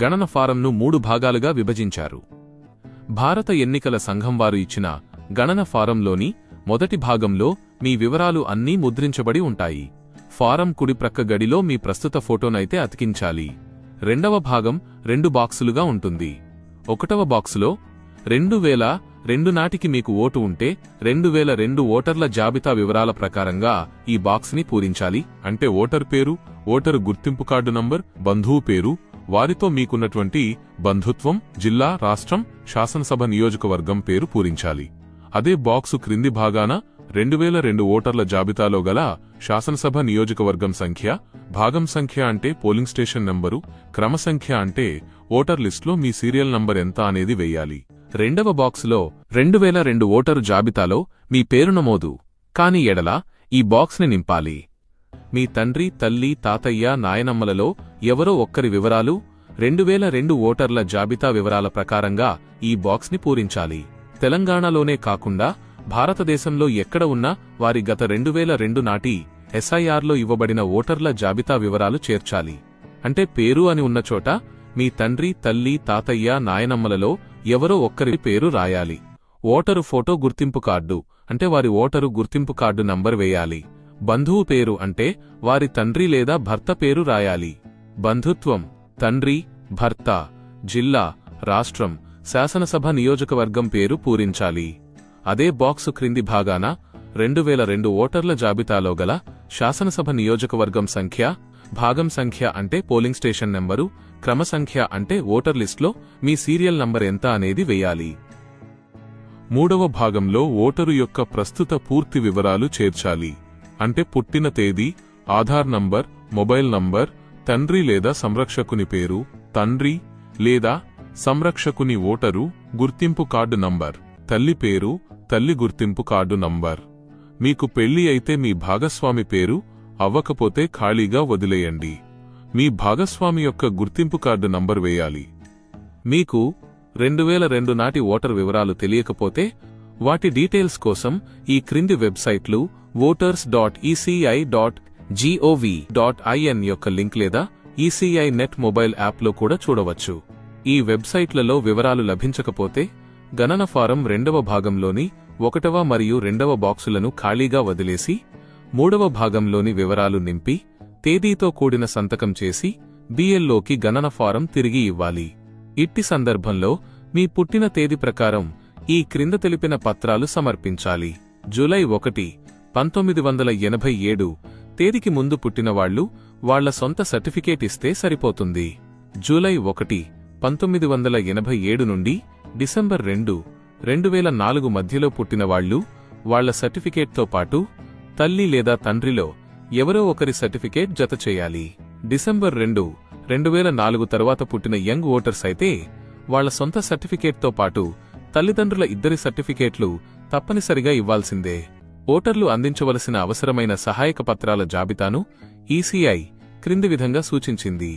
గణన ఫారంను 3 భాగాలుగా విభజించారు. భారత ఎన్నికల సంఘం వారు ఇచ్చిన గణన ఫారంలోని మొదటి భాగంలో మీ వివరాలు అన్నీ ముద్రించబడి ఉంటాయి. ఫారం కుడి ప్రక్క గడిలో మీ ప్రస్తుత ఫోటోనైతే అతికించాలి. రెండవ భాగం 2 బాక్సులుగా ఉంటుంది. ఒకటవ బాక్సులో 2002 నాటికి మీకు ఓటు ఉంటే 2002 ఓటర్ల జాబితా వివరాల ప్రకారంగా ఈ బాక్స్ని పూరించాలి. అంటే ఓటర్ పేరు, ఓటరు గుర్తింపు కార్డు నంబర్, బంధువు పేరు, వారితో మీకున్నటువంటి బంధుత్వం, జిల్లా, రాష్ట్రం, శాసనసభ నియోజకవర్గం పేరు పూరించాలి. అదే బాక్సు క్రింది భాగాన 2002 ఓటర్ల జాబితాలో గల శాసనసభ నియోజకవర్గం సంఖ్య, భాగం సంఖ్య అంటే పోలింగ్ స్టేషన్ నంబరు, క్రమ సంఖ్య అంటే ఓటర్ లిస్టులో మీ సీరియల్ నంబర్ ఎంత అనేది వెయ్యాలి. రెండవ బాక్సులో 2002 ఓటరు జాబితాలో మీ పేరు నమోదు కాని ఎడల ఈ బాక్స్ని నింపాలి. మీ తండ్రి, తల్లి, తాతయ్య, నాయనమ్మలలో ఎవరో ఒక్కరి వివరాలు 2002 ఓటర్ల జాబితా వివరాల ప్రకారంగా ఈ బాక్స్ని పూరించాలి. తెలంగాణలోనే కాకుండా భారతదేశంలో ఎక్కడ ఉన్నా వారి గత 2002 నాటి ఎస్ఐఆర్లో ఇవ్వబడిన ఓటర్ల జాబితా వివరాలు చేర్చాలి. అంటే పేరు అని ఉన్న చోట మీ తండ్రి, తల్లి, తాతయ్య, నాయనమ్మలలో ఎవరో ఒక్కరి పేరు రాయాలి. ఓటరు ఫోటో గుర్తింపు కార్డు అంటే వారి ఓటరు గుర్తింపు కార్డు నంబర్ వేయాలి. బంధువు పేరు అంటే వారి తండ్రి లేదా భర్త పేరు రాయాలి. బంధుత్వం, తండ్రి, భర్త, జిల్లా, రాష్ట్రం, శాసనసభ నియోజకవర్గం పేరు పూరించాలి. అదే బాక్సు క్రింది భాగాన 2002 ఓటర్ల జాబితాలో గల శాసనసభ నియోజకవర్గం సంఖ్య, భాగం సంఖ్య అంటే పోలింగ్ స్టేషన్ నెంబరు, క్రమ సంఖ్య అంటే ఓటర్ లిస్టులో మీ సీరియల్ నంబర్ ఎంత అనేది వెయ్యాలి. మూడవ భాగంలో ఓటరు యొక్క ప్రస్తుత పూర్తి వివరాలు చేర్చాలి. అంటే పుట్టిన తేదీ, ఆధార్ నంబర్, మొబైల్ నంబర్, తండ్రి లేదా సంరక్షకుని పేరు, తండ్రి లేదా సంరక్షకుని ఓటరు గుర్తింపు కార్డు నంబర్, తల్లి పేరు, తల్లి గుర్తింపు కార్డు నంబర్. మీకు పెళ్లి అయితే మీ భాగస్వామి పేరు, అవ్వకపోతే ఖాళీగా వదిలేయండి. మీ భాగస్వామి యొక్క గుర్తింపు కార్డు నంబర్ వేయాలి. మీకు 2002 నాటి ఓటర్ వివరాలు తెలియకపోతే వాటి డీటెయిల్స్ కోసం ఈ క్రింది వెబ్సైట్లు voters.eci.gov.in యొక్క లింక్ లేదా ఈసీఐ నెట్ మొబైల్ యాప్లో కూడా చూడవచ్చు. ఈ వెబ్సైట్లలో వివరాలు లభించకపోతే గణన ఫారం 2వ భాగంలోని 1వ మరియు 2వ బాక్సులను ఖాళీగా వదిలేసి 3వ భాగంలోని వివరాలు నింపి తేదీతో కూడిన సంతకం చేసి బిఎల్లోకి గణన ఫారం తిరిగి ఇవ్వాలి. ఇట్టి సందర్భంలో మీ పుట్టిన తేదీ ప్రకారం ఈ క్రింద తెలిపిన పత్రాలు సమర్పించాలి. జూలై 1, 1987 తేదీకి ముందు పుట్టినవాళ్లు వాళ్ల సొంత సర్టిఫికేట్ ఇస్తే సరిపోతుంది. జూలై 1, 1987 నుండి డిసెంబర్ 2, 2004 మధ్యలో పుట్టినవాళ్లు వాళ్ల సర్టిఫికేట్తో పాటు తల్లి లేదా తండ్రిలో ఎవరో ఒకరి సర్టిఫికేట్ జత చేయాలి. డిసెంబర్ 2, 2004 తర్వాత పుట్టిన యంగ్ ఓటర్స్ అయితే వాళ్ల సొంత సర్టిఫికేట్తో పాటు తల్లిదండ్రుల ఇద్దరి సర్టిఫికేట్లు తప్పనిసరిగా ఇవ్వాల్సిందే. ఓటర్లు అందించవలసిన అవసరమైన సహాయక పత్రాల జాబితాను ఈసీఐ క్రింది విధంగా సూచించింది.